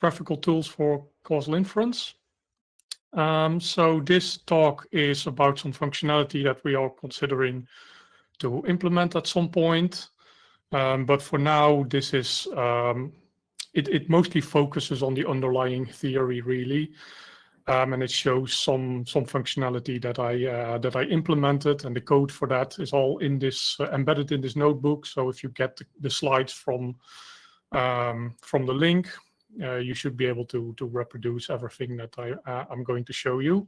graphical tools for causal inference. So this talk is about some functionality that we are considering to implement at some point. But for now, this is it mostly focuses on the underlying theory, really, and it shows some functionality that I implemented, and the code for that is all in this embedded in this notebook. So if you get the slides from the link, you should be able to reproduce everything that I'm going to show you.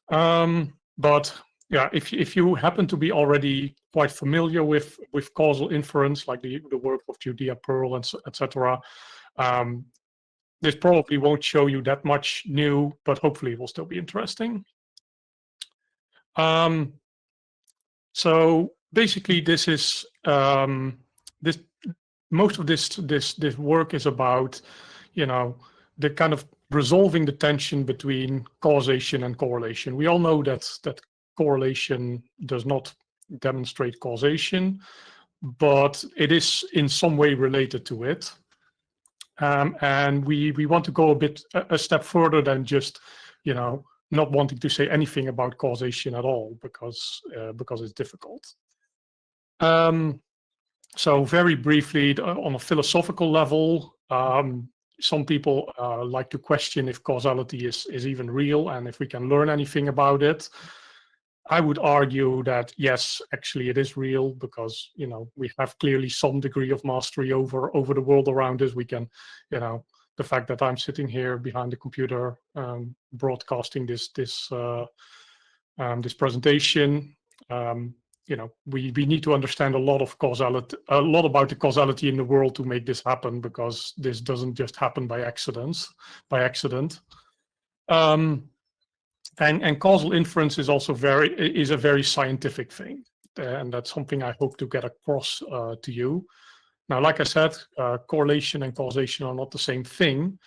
But yeah, if you happen to be already quite familiar with causal inference, like the work of Judea Pearl and etc., this probably won't show you that much new, but hopefully it will still be interesting. So basically, this is most of this work is about, the kind of resolving the tension between causation and correlation. We all know that correlation does not demonstrate causation, but it is in some way related to it. And we want to go a step further than just, not wanting to say anything about causation at all, because it's difficult. So very briefly, on a philosophical level, some people like to question if causality is even real and if we can learn anything about it. I would argue that yes, actually it is real, because we have clearly some degree of mastery over the world around us. We can, the fact that I'm sitting here behind the computer broadcasting this presentation, we need to understand a lot about the causality in the world to make this happen, because this doesn't just happen by accident. And causal inference is also a very scientific thing, and that's something I hope to get across to you. Now, like I said, correlation and causation are not the same thing,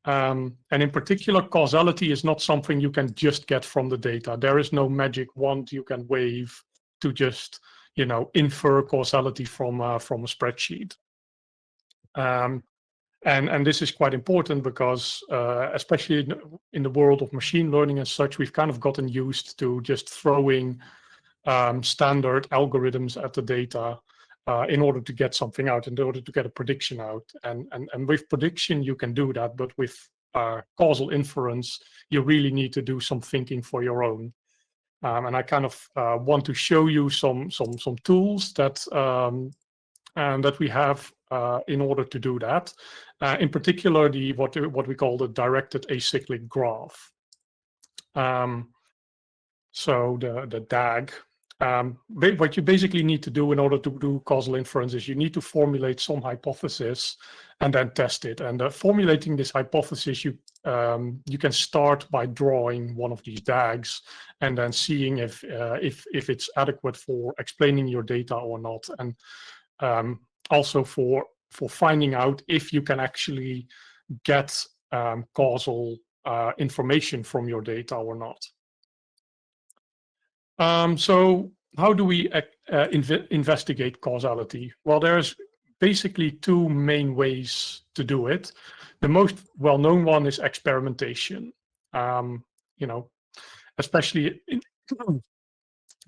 and in particular, causality is not something you can just get from the data. There is no magic wand you can wave to just infer causality from a spreadsheet. And this is quite important because, especially in the world of machine learning and such, we've kind of gotten used to just throwing standard algorithms at the data in order to get something out, in order to get a prediction out. And with prediction, you can do that, but with causal inference, you really need to do some thinking for your own. And I kind of want to show you some tools that we have in order to do that. In particular, what we call the directed acyclic graph. So the DAG. What you basically need to do in order to do causal inference is you need to formulate some hypothesis and then test it. And formulating this hypothesis, you can start by drawing one of these DAGs and then seeing if it's adequate for explaining your data or not, and also for finding out if you can actually get causal information from your data or not. So how do we investigate causality? Well, there's basically two main ways to do it. The most well-known one is experimentation. Especially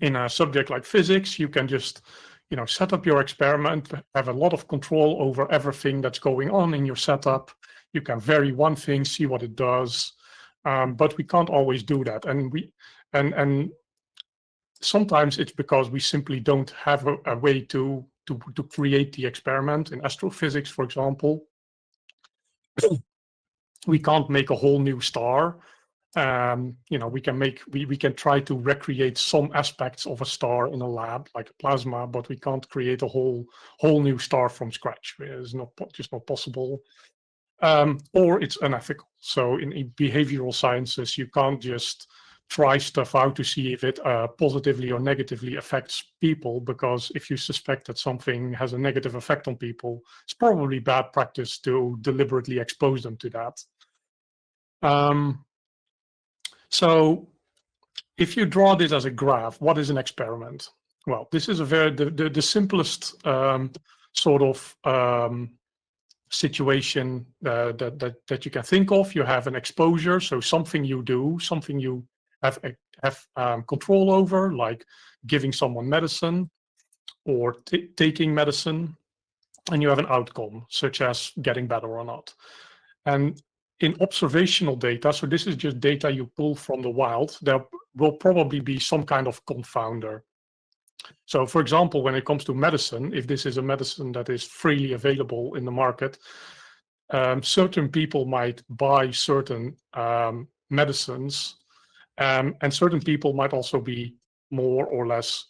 in a subject like physics, you can just set up your experiment, have a lot of control over everything that's going on in your setup. You can vary one thing, see what it does, but we can't always do that. And sometimes it's because we simply don't have a way to create the experiment. In astrophysics, for example, we can't make a whole new star. We can try to recreate some aspects of a star in a lab, like a plasma, but we can't create a whole new star from scratch. It's just not possible, or it's unethical. So in behavioral sciences, you can't just try stuff out to see if it positively or negatively affects people, because if you suspect that something has a negative effect on people, it's probably bad practice to deliberately expose them to that. So if you draw this as a graph, what is an experiment? Well, this is the simplest sort of situation that you can think of. You have an exposure, so something you do, something you have control over, like giving someone medicine or taking medicine, and you have an outcome, such as getting better or not. And in observational data, so this is just data you pull from the wild, there will probably be some kind of confounder. So for example, when it comes to medicine, if this is a medicine that is freely available in the market, certain people might buy certain medicines, and certain people might also be more or less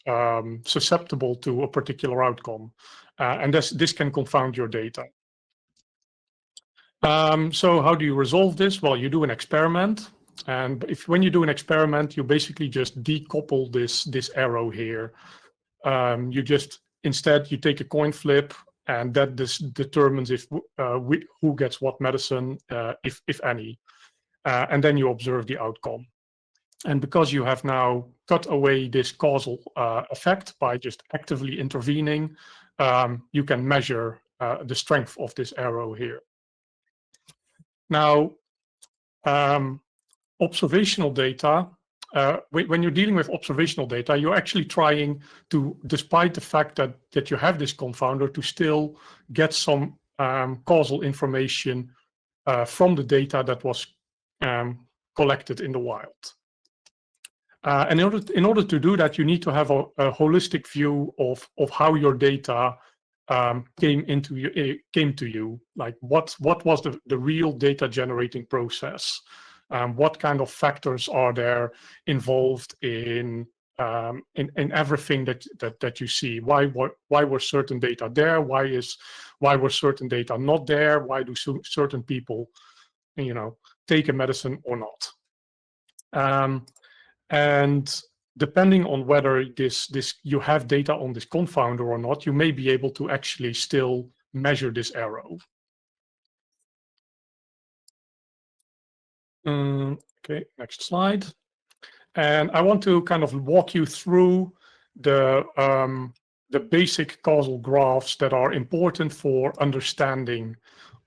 susceptible to a particular outcome. And this can confound your data. So how do you resolve this? Well, you do an experiment. And when you do an experiment, you basically just decouple this arrow here. Instead you take a coin flip, and that determines who gets what medicine, if any. And then you observe the outcome. And because you have now cut away this causal effect by just actively intervening, you can measure the strength of this arrow here. Now, observational data, when you're dealing with observational data, you're actually trying to, despite the fact that you have this confounder, to still get some causal information from the data that was collected in the wild. And in order to do that, you need to have a holistic view of how your data came to you. Like what was the real data generating process? What kind of factors are there involved in everything that you see? Why were certain data there? Why were certain data not there? Why do certain people, take a medicine or not? And depending on whether you have data on this confounder or not, you may be able to actually still measure this arrow. Okay, next slide. And I want to kind of walk you through the basic causal graphs that are important for understanding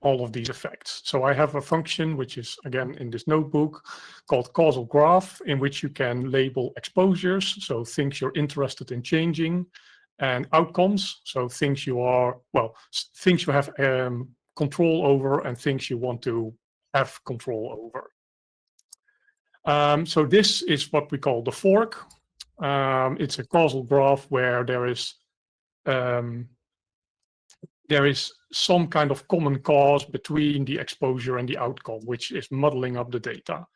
all of these effects. So I have a function, which is again in this notebook, called causal graph, in which you can label exposures, so things you're interested in changing, and outcomes, so things you have control over and things you want to have control over. So this is what we call the fork. It's a causal graph where there is some kind of common cause between the exposure and the outcome, which is muddling up the data.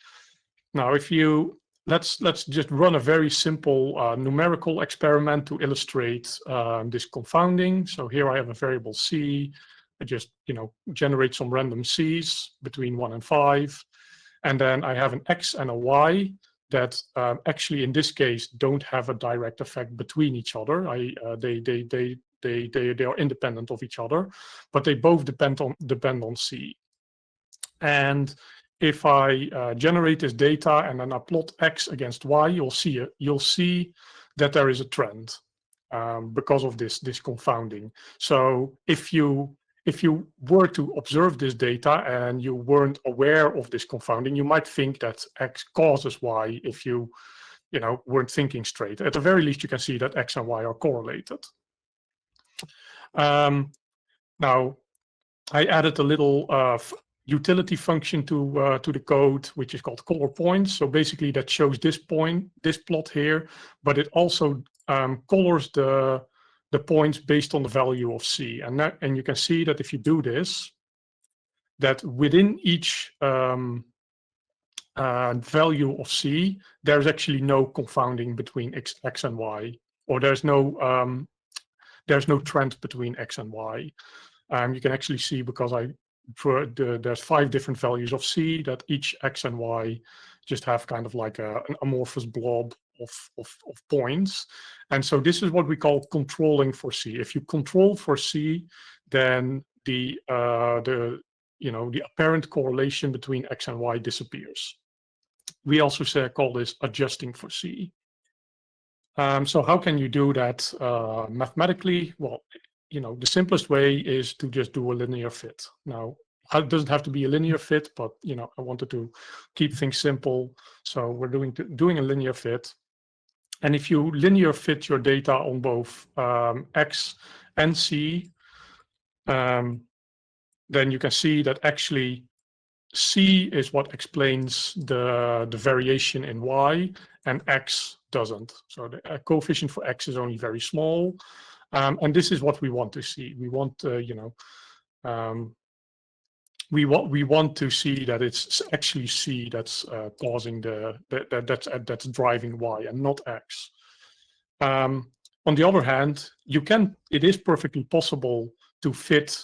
Now, let's just run a very simple numerical experiment to illustrate this confounding. So here I have a variable c. I just generate some random c's between 1 and 5. And then I have an x and a y that actually in this case don't have a direct effect between each other. They are independent of each other, but they both depend on c. And if I generate this data and then I plot x against y, you'll see that there is a trend because of this confounding. So if you were to observe this data and you weren't aware of this confounding, you might think that x causes y if you weren't thinking straight. At the very least, you can see that x and y are correlated. Now, I added a little utility function to the code, which is called color points. So basically, that shows this plot here, but it also colors the points based on the value of c. And you can see that if you do this, that within each value of c, there's actually no confounding between x and y, or there's no trend between x and y. You can actually see, because there's 5 different values of c, that each x and y just have kind of like an amorphous blob of points. And so this is what we call controlling for c. If you control for c, then the apparent correlation between x and y disappears. We also call this adjusting for c. So how can you do that mathematically? Well, the simplest way is to just do a linear fit. Now, it doesn't have to be a linear fit, but I wanted to keep things simple, so we're doing a linear fit. And if you linear fit your data on both X and C, then you can see that actually C is what explains the variation in Y, and X doesn't. So the coefficient for X is only very small, and this is what we want to see. We want, we want to see that it's actually C that's causing that's driving Y and not X. On the other hand, it is perfectly possible to fit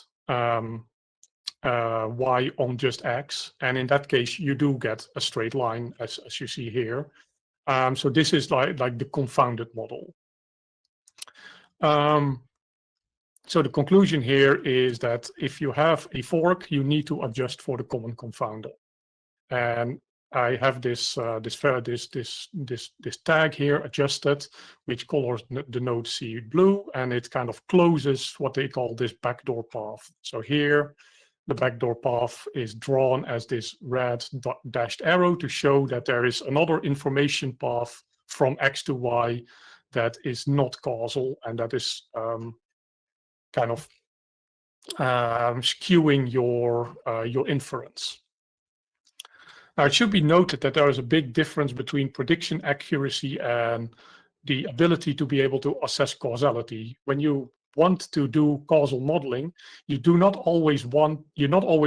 Y on just X, and in that case you do get a straight line as you see here. So this is like the confounded model. So the conclusion here is that if you have a fork, you need to adjust for the common confounder. And I have this tag here adjusted, which colors the node C blue, and it kind of closes what they call this backdoor path. So here, the backdoor path is drawn as this red dashed arrow to show that there is another information path from X to Y that is not causal, and that is kind of skewing your inference. Now, it should be noted that there is a big difference between prediction accuracy and the ability to be able to assess causality. When you want to do causal modeling, you're not always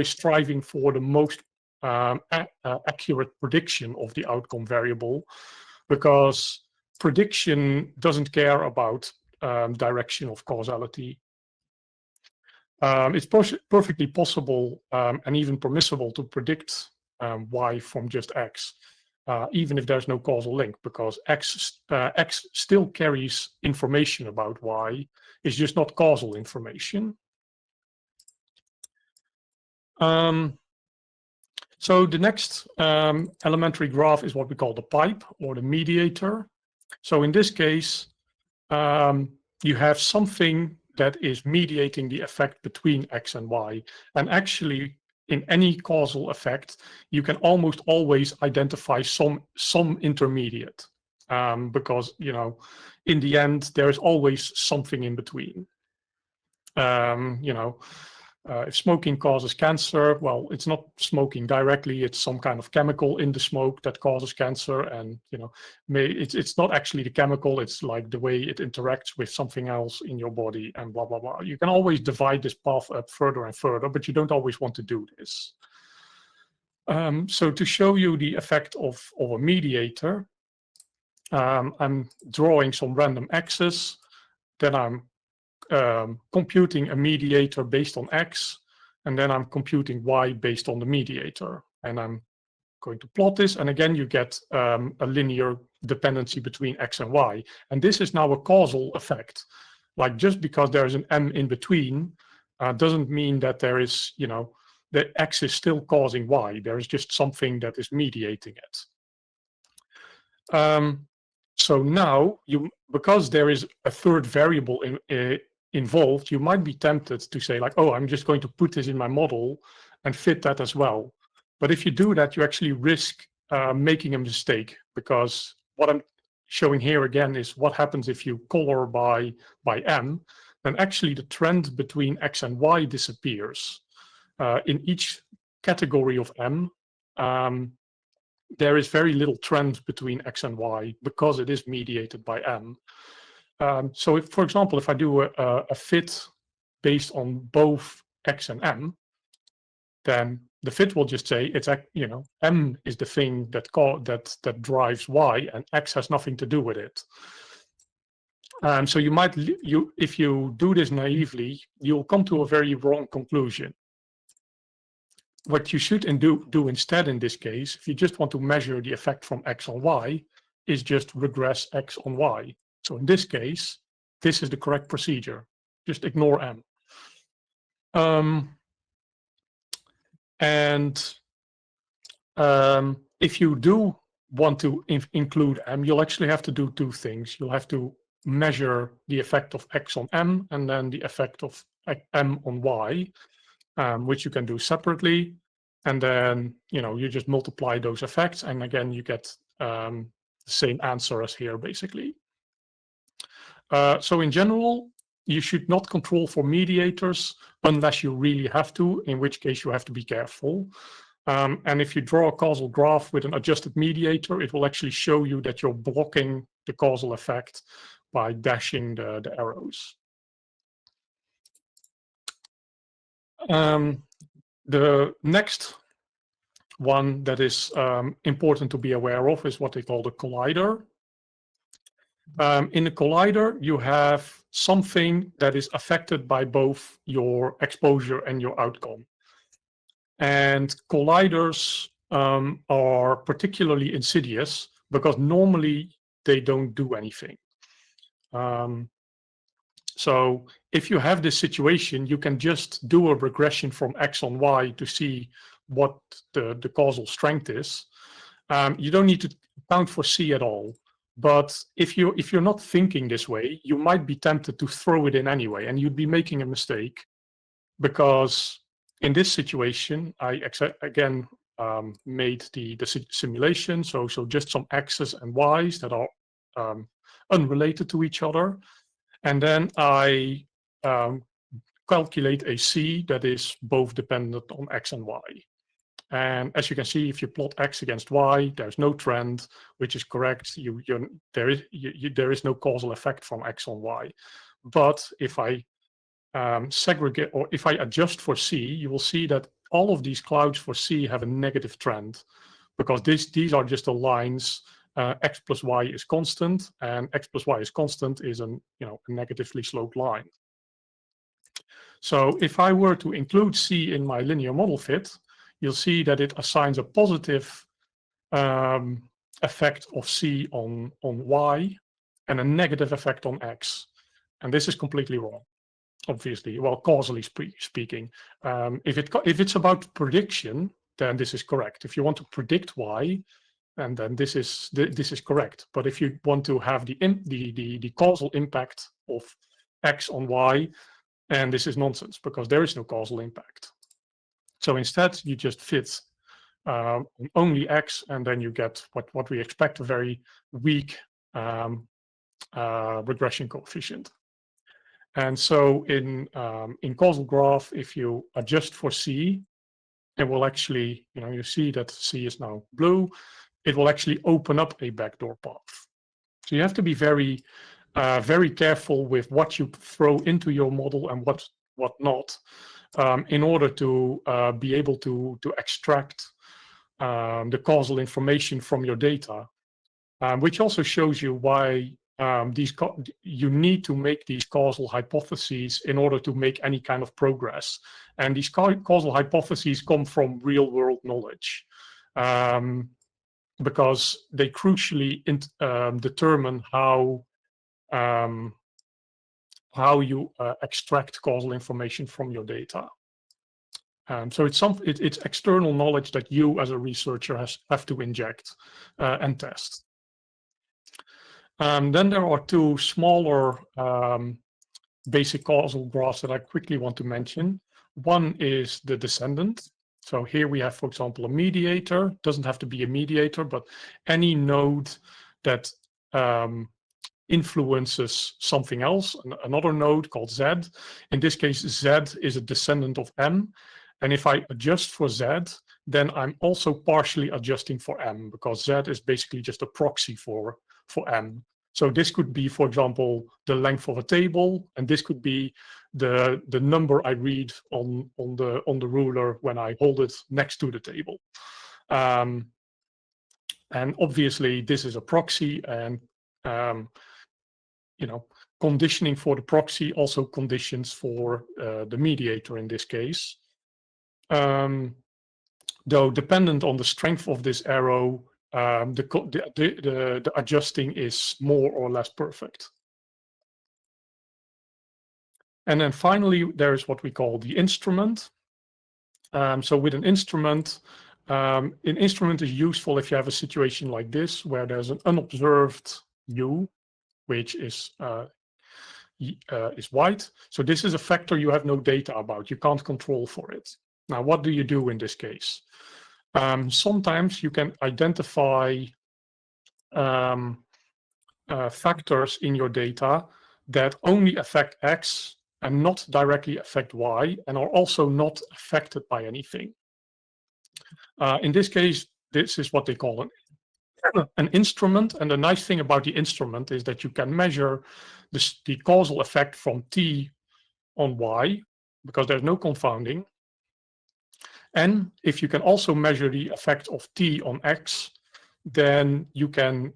striving for the most accurate prediction of the outcome variable, because prediction doesn't care about direction of causality. It's perfectly possible and even permissible to predict Y from just X, even if there's no causal link, because X still carries information about Y. It's just not causal information. So the next elementary graph is what we call the pipe, or the mediator. So in this case, you have something that is mediating the effect between X and Y. And actually, in any causal effect, you can almost always identify some intermediate, because in the end there is always something in between. If smoking causes cancer, well, it's not smoking directly, it's some kind of chemical in the smoke that causes cancer, and it's not actually the chemical, it's like the way it interacts with something else in your body, and blah blah blah. You can always divide this path up further and further, but you don't always want to do this. So to show you the effect of a mediator, I'm drawing some random x's, then I'm computing a mediator based on X, and then I'm computing Y based on the mediator. And I'm going to plot this, and again you get a linear dependency between X and Y. And this is now a causal effect. Like, just because there is an M in between doesn't mean that there is, that X is still causing Y. There is just something that is mediating it. So now, because there is a third variable involved, you might be tempted to say, like, oh, I'm just going to put this in my model and fit that as well. But if you do that, you actually risk making a mistake, because what I'm showing here again is what happens if you color by M, then actually the trend between X and Y disappears. In each category of M, there is very little trend between X and Y because it is mediated by M. So if, for example, if I do a fit based on both X and M, then the fit will just say it's, M is the thing that drives Y, and X has nothing to do with it. So if you do this naively, you'll come to a very wrong conclusion. What you should do instead in this case, if you just want to measure the effect from X on Y, is just regress X on Y. So in this case, this is the correct procedure. Just ignore M. If you do want to include M, you'll actually have to do two things. You'll have to measure the effect of X on M and then the effect of M on Y, which you can do separately. And then, you just multiply those effects. And again, you get the same answer as here, basically. So in general, you should not control for mediators unless you really have to, in which case you have to be careful. And if you draw a causal graph with an adjusted mediator, it will actually show you that you're blocking the causal effect by dashing the arrows. The next one that is important to be aware of is what they call the collider. In the collider, you have something that is affected by both your exposure and your outcome. And colliders are particularly insidious because normally they don't do anything. So if you have this situation, you can just do a regression from X on Y to see what the causal strength is. You don't need to account for C at all. But if you're not thinking this way, you might be tempted to throw it in anyway, and you'd be making a mistake, because in this situation, I again made the simulation, so just some X's and Y's that are unrelated to each other, and then I calculate a C that is both dependent on X and Y. And as you can see, if you plot X against Y, there's no trend, which is correct. There is no causal effect from X on Y. But if I segregate, or if I adjust for C, you will see that all of these clouds for C have a negative trend, because these are just the lines. X plus Y is constant, and X plus Y is constant is a negatively sloped line. So if I were to include C in my linear model fit, you'll see that it assigns a positive effect of C on Y and a negative effect on X. And this is completely wrong, obviously, well, causally speaking. If it's about prediction, then this is correct. If you want to predict Y, and then this is correct. But if you want to have the causal impact of X on Y, and this is nonsense, because there is no causal impact. So instead, you just fit only X, and then you get what we expect, a very weak regression coefficient. And so in causal graph, if you adjust for C, it will actually, you see that C is now blue. It will actually open up a backdoor path. So you have to be very, very careful with what you throw into your model and what not, in order to be able to extract the causal information from your data, which also shows you why you need to make these causal hypotheses in order to make any kind of progress. And these causal hypotheses come from real-world knowledge, because they crucially determine how you extract causal information from your data. So it's external knowledge that you as a researcher have to inject and test. Then there are two smaller basic causal graphs that I quickly want to mention. One is the descendant. So here we have, for example, a mediator. It doesn't have to be a mediator, but any node that influences something else, another node called Z. In this case, Z is a descendant of M. And if I adjust for Z, then I'm also partially adjusting for M, because Z is basically just a proxy for M. So this could be, for example, the length of a table, and this could be the number I read on the ruler when I hold it next to the table. And obviously, this is a proxy, and conditioning for the proxy also conditions for the mediator in this case. Though dependent on the strength of this arrow, the adjusting is more or less perfect. And then finally, there is what we call the instrument. So with an instrument is useful if you have a situation like this, where there's an unobserved U, which is white. So this is a factor you have no data about. You can't control for it. Now, what do you do in this case? Sometimes you can identify factors in your data that only affect X and not directly affect Y, and are also not affected by anything. In this case, this is what they call an instrument. And the nice thing about the instrument is that you can measure the causal effect from T on Y, because there's no confounding. And if you can also measure the effect of T on X, then you can,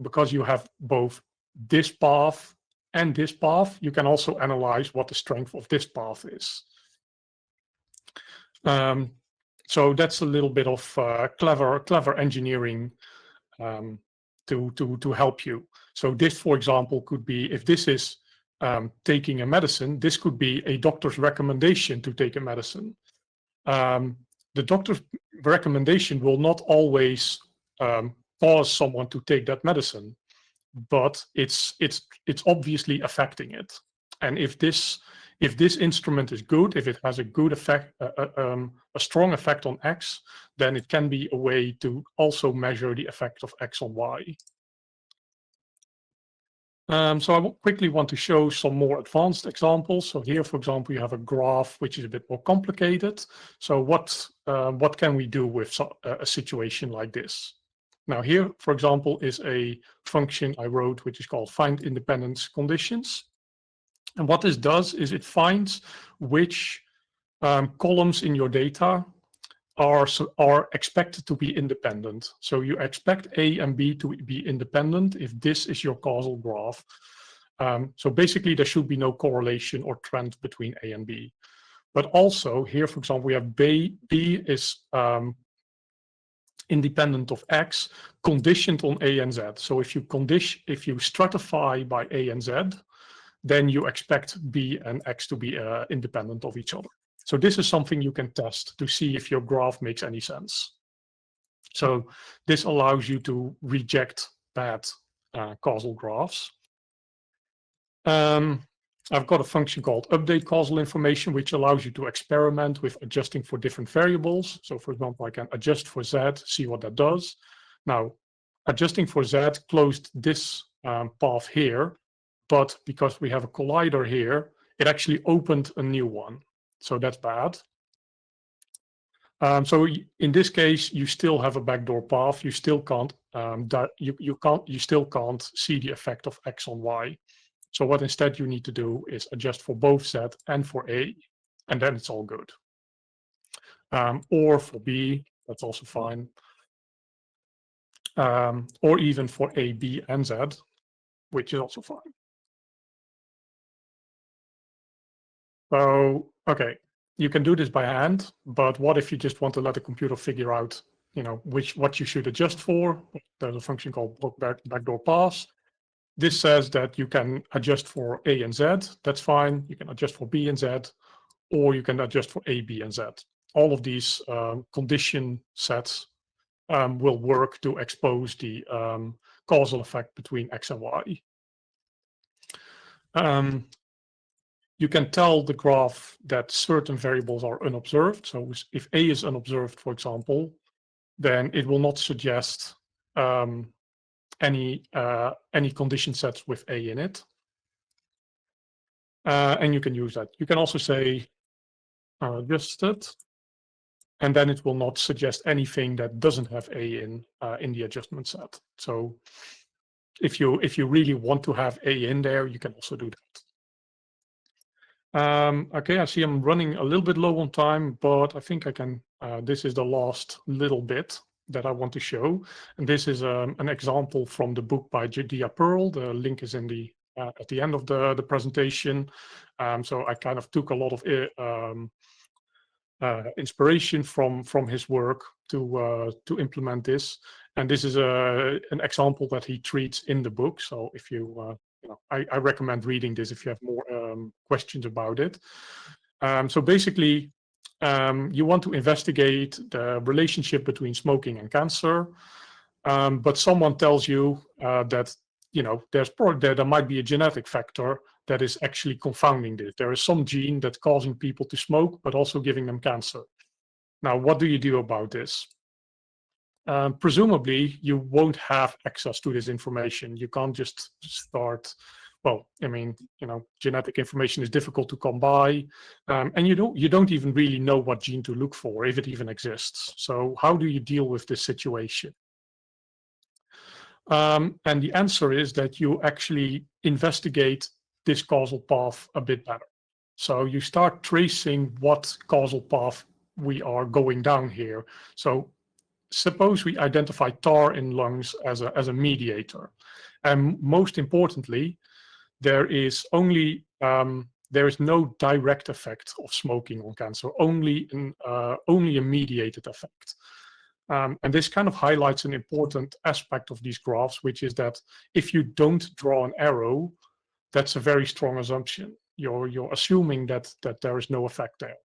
because you have both this path and this path, you can also analyze what the strength of this path is. So that's a little bit of clever engineering to help you. So this, for example, could be, if this is taking a medicine, this could be a doctor's recommendation to take a medicine. The doctor's recommendation will not always cause someone to take that medicine, but it's obviously affecting it. And if this instrument is good, if it has a good effect, a strong effect on X, then it can be a way to also measure the effect of X on Y. So I quickly want to show some more advanced examples. So here, for example, you have a graph which is a bit more complicated. So what can we do with a situation like this? Now here, for example, is a function I wrote which is called find independence conditions. And what this does is it finds which columns in your data are expected to be independent. So you expect A and B to be independent if this is your causal graph. So basically there should be no correlation or trend between A and B. But also here, for example, we have B is independent of X, conditioned on A and Z. So if you stratify by A and Z, then you expect B and X to be independent of each other. So this is something you can test to see if your graph makes any sense. So this allows you to reject bad causal graphs. I've got a function called update causal information, which allows you to experiment with adjusting for different variables. So for example, I can adjust for Z, see what that does. Now, adjusting for Z closed this path here, but because we have a collider here, it actually opened a new one. So that's bad. So in this case, you still have a backdoor path. You still can't you still can't see the effect of X on Y. So what instead you need to do is adjust for both Z and for A, and then it's all good. Or for B, that's also fine. Or even for A, B, and Z, which is also fine. So, okay, you can do this by hand, but what if you just want to let the computer figure out, what you should adjust for? There's a function called block backdoor paths. This says that you can adjust for A and Z. That's fine. You can adjust for B and Z, or you can adjust for A, B, and Z. All of these condition sets will work to expose the causal effect between X and Y. You can tell the graph that certain variables are unobserved. So if A is unobserved, for example, then it will not suggest any condition sets with A in it. And you can use that. You can also say adjusted, and then it will not suggest anything that doesn't have A in the adjustment set. So if you really want to have A in there, you can also do that. Okay, I see I'm running a little bit low on time, but I think I can. This is the last little bit that I want to show, and this is an example from the book by Judea Pearl. The link is in the at the end of the presentation. So I kind of took a lot of inspiration from his work to implement this, and this is an example that he treats in the book. So if you I recommend reading this if you have more questions about it. So basically, you want to investigate the relationship between smoking and cancer. But someone tells you that there might be a genetic factor that is actually confounding this. There is some gene that's causing people to smoke, but also giving them cancer. Now, what do you do about this? Presumably, you won't have access to this information. You can't just start. Well, I mean, genetic information is difficult to come by, and you don't even really know what gene to look for, if it even exists. So, how do you deal with this situation? And the answer is that you actually investigate this causal path a bit better. So you start tracing what causal path we are going down here. So suppose we identify tar in lungs as a mediator. And most importantly, there is no direct effect of smoking on cancer, only a mediated effect. And this kind of highlights an important aspect of these graphs, which is that if you don't draw an arrow, that's a very strong assumption. You're assuming that there is no effect there.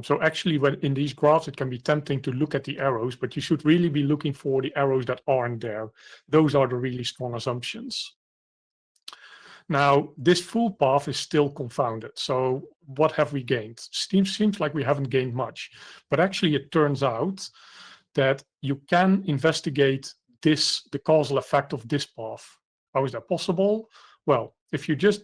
So actually, when in these graphs, it can be tempting to look at the arrows, but you should really be looking for the arrows that aren't there. Those are the really strong assumptions. Now, this full path is still confounded. So what have we gained? Seems like we haven't gained much, but actually it turns out that you can investigate the causal effect of this path. How is that possible? Well, if you just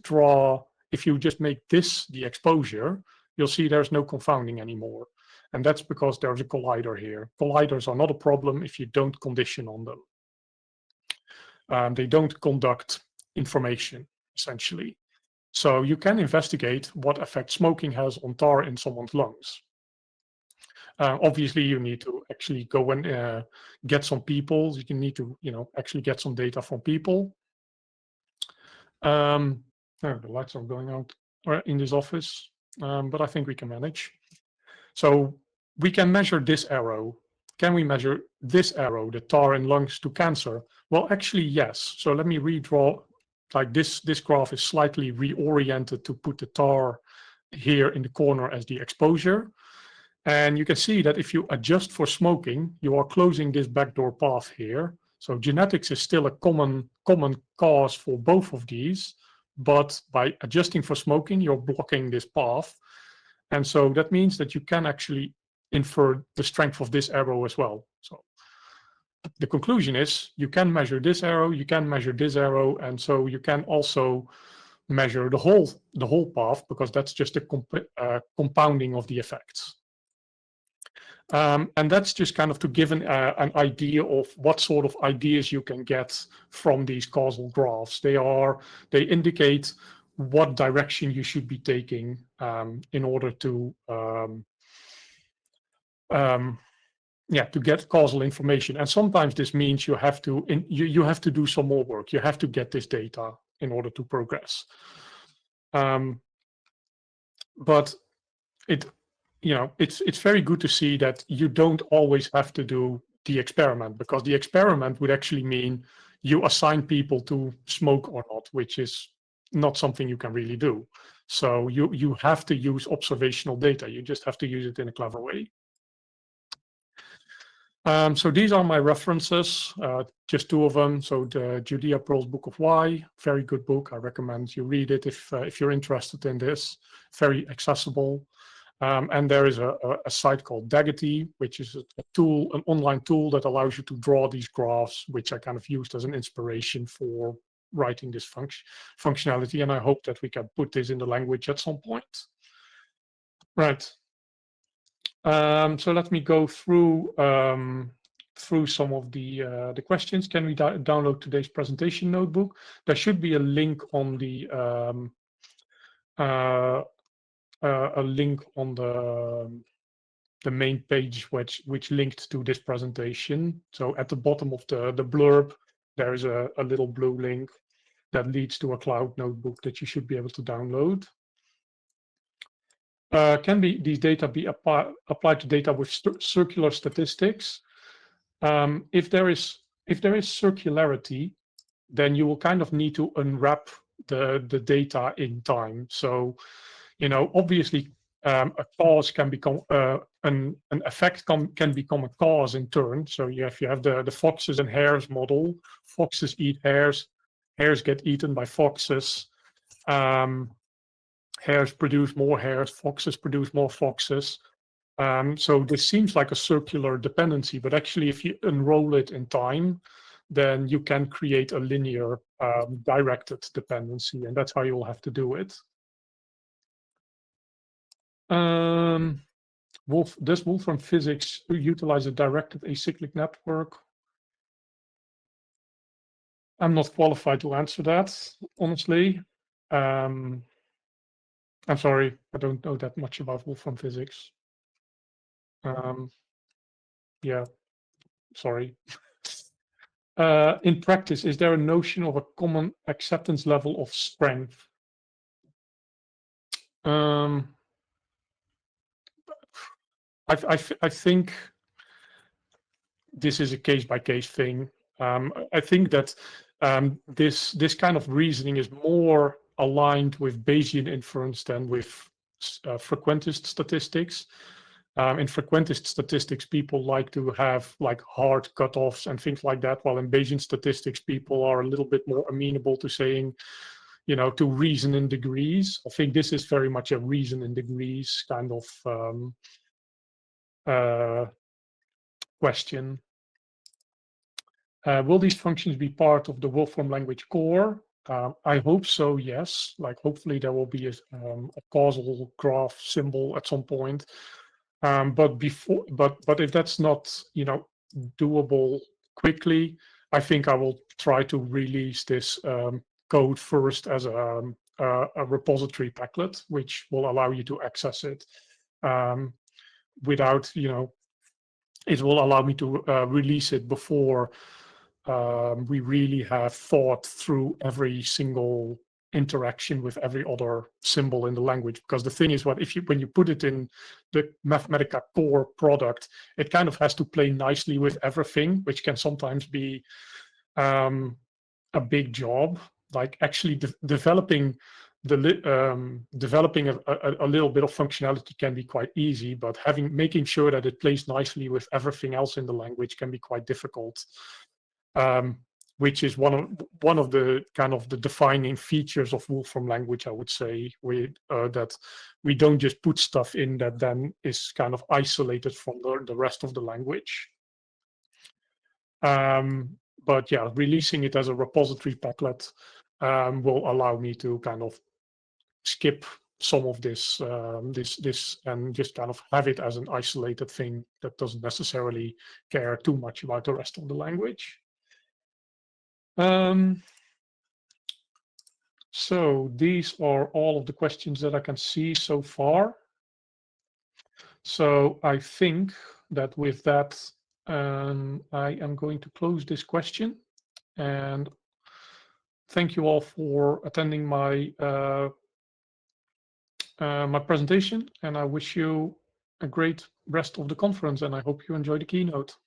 make this the exposure, you'll see there's no confounding anymore. And that's because there's a collider here. Colliders are not a problem if you don't condition on them. They don't conduct information, essentially. So you can investigate what effect smoking has on tar in someone's lungs. Obviously, you need to actually go and get some people. You need to, actually get some data from people. The lights are going out in this office, but I think we can manage. So we can measure this arrow. Can we measure this arrow, the tar in lungs to cancer? Well, actually, yes. So let me redraw. Like this graph is slightly reoriented to put the tar here in the corner as the exposure. And you can see that if you adjust for smoking, you are closing this backdoor path here. So genetics is still a common cause for both of these, but by adjusting for smoking, you're blocking this path. And so that means that you can actually infer the strength of this arrow as well. So the conclusion is you can measure this arrow, you can measure this arrow, and so you can also measure the whole path, because that's just a compounding of the effects. And that's just kind of to give an idea of what sort of ideas you can get from these causal graphs. They indicate what direction you should be taking in order to get causal information. And sometimes this means you have to do some more work. You have to get this data in order to progress. But it's very good to see that you don't always have to do the experiment, because the experiment would actually mean you assign people to smoke or not, which is not something you can really do. So you have to use observational data. You just have to use it in a clever way. So these are my references, just two of them. So the Judea Pearl's Book of Why, very good book. I recommend you read it if you're interested in this. Very accessible. And there is a site called Daggety, which is an online tool that allows you to draw these graphs, which I kind of used as an inspiration for writing this functionality. And I hope that we can put this in the language at some point. Right. So let me go through some of the questions. Can we download today's presentation notebook? There should be a link on the main page which linked to this presentation. So at the bottom of the blurb, there is a little blue link that leads to a cloud notebook that you should be able to download. Can these data be applied to data with circular statistics? If there is circularity, then you will kind of need to unwrap the data in time. So, obviously, a cause can become an effect can become a cause in turn. So if you have the foxes and hares model, foxes eat hares, hares get eaten by foxes, hares produce more hares, foxes produce more foxes. So this seems like a circular dependency, but actually if you unroll it in time, then you can create a linear directed dependency, and that's how you'll have to do it. Does Wolfram physics utilize a directed acyclic network? I'm not qualified to answer that, honestly. I'm sorry, I don't know that much about Wolfram physics. Yeah, sorry. In practice, is there a notion of a common acceptance level of strength? I think this is a case-by-case thing. I think that this kind of reasoning is more aligned with Bayesian inference than with frequentist statistics. In frequentist statistics, people like to have like hard cutoffs and things like that, while in Bayesian statistics, people are a little bit more amenable to saying, you know, to reason in degrees. I think this is very much a reason in degrees kind of question. Will these functions be part of the Wolfram language core? I hope so, yes. Like hopefully there will be a causal graph symbol at some point. But if that's not, you know, doable quickly, I think I will try to release this code first as a repository packlet, which will allow you to access it without, you know, it will allow me to release it before we really have thought through every single interaction with every other symbol in the language. Because the thing is, when you put it in the Mathematica core product, it kind of has to play nicely with everything, which can sometimes be a big job. Like actually developing a little bit of functionality can be quite easy, but making sure that it plays nicely with everything else in the language can be quite difficult. Which is one of the kind of the defining features of Wolfram language, I would say, that we don't just put stuff in that then is kind of isolated from the rest of the language. But yeah, releasing it as a repository packlet will allow me to kind of skip some of this and just kind of have it as an isolated thing that doesn't necessarily care too much about the rest of the language. So these are all of the questions that I can see so far. So I think that with that, I am going to close this question. And thank you all for attending my my presentation. And I wish you a great rest of the conference. And I hope you enjoy the keynote.